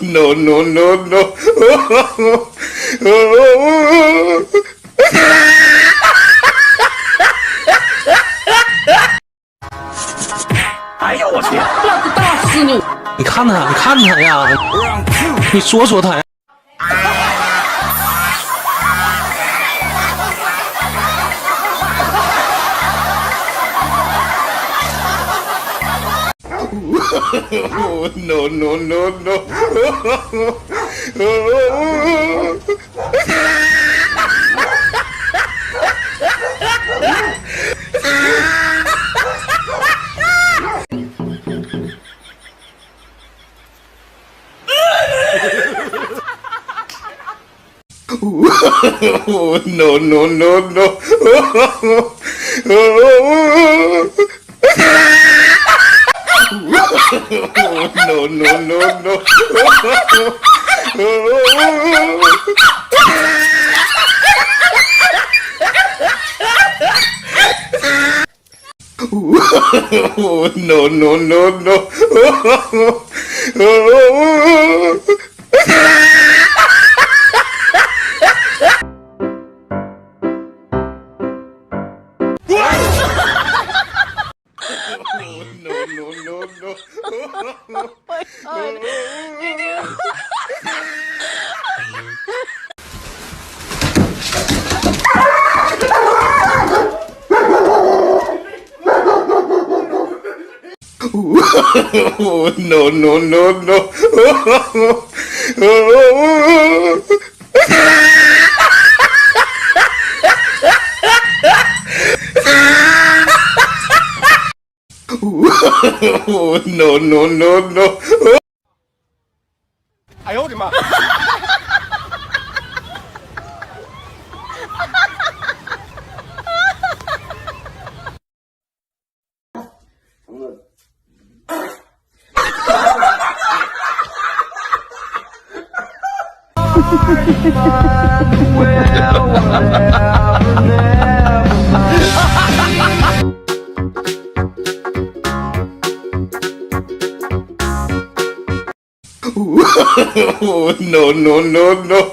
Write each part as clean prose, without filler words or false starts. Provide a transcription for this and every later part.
No, no, no, no. 哎呦我去！打死你！你看他，你看他呀！你说说他呀！No, no, no, no. No, no, no, no. No, no, no, no. No, no, no, no. No, no, no, no. ，No, no, no, no. 哎呦我的妈！No, no, no, no.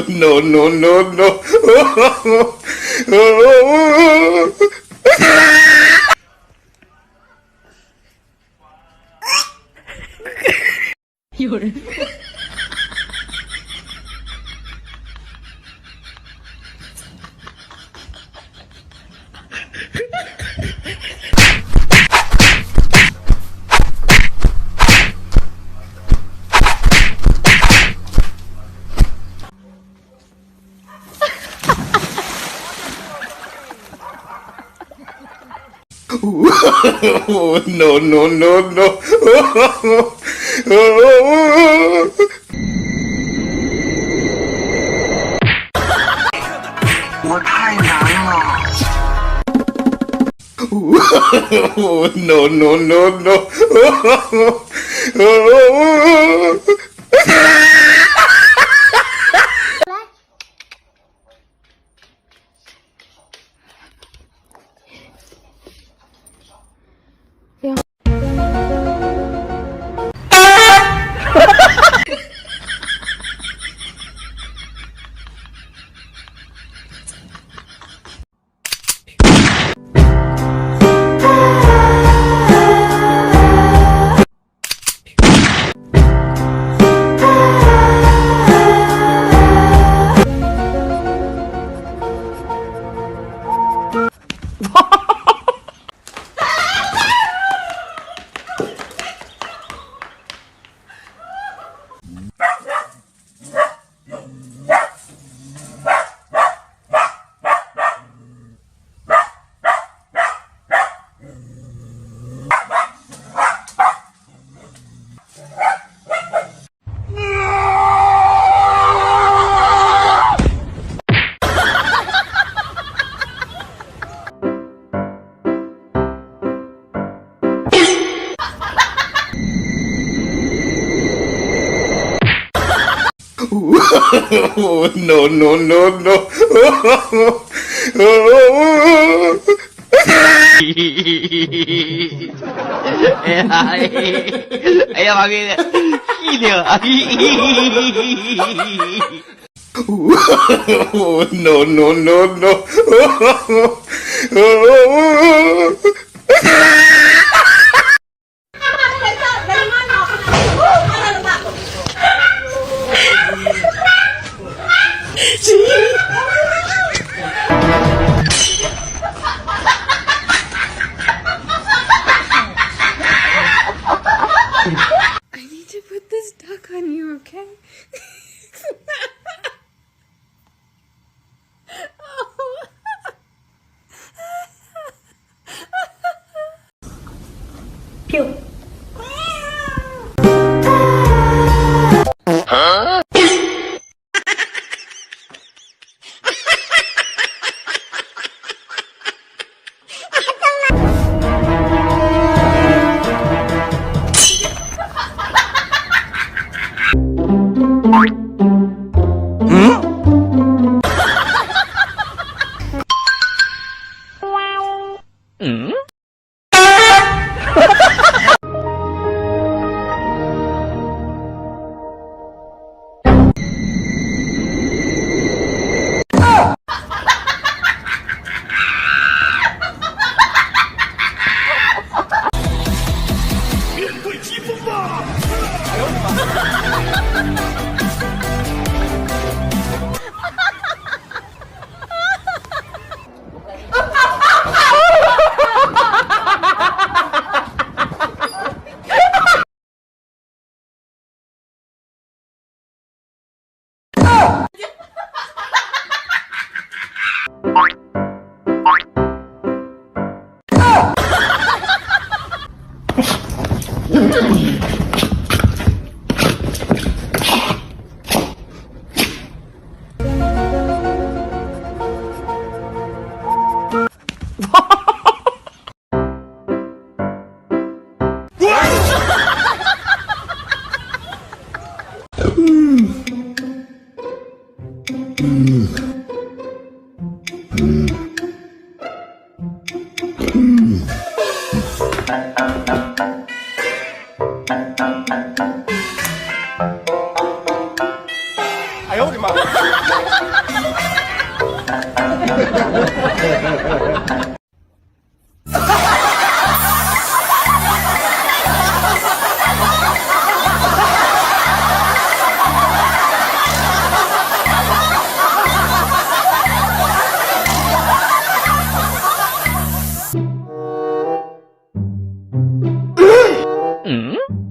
，No, no, no, no. 有人。No, no, no, no. 我太难了。No, no, no, no. no, no, no, no.哎呀妈逼的，屁的！ no, no, no, no. ？I need to put this duck on you, okay?哎呦我的妈！ 嗯。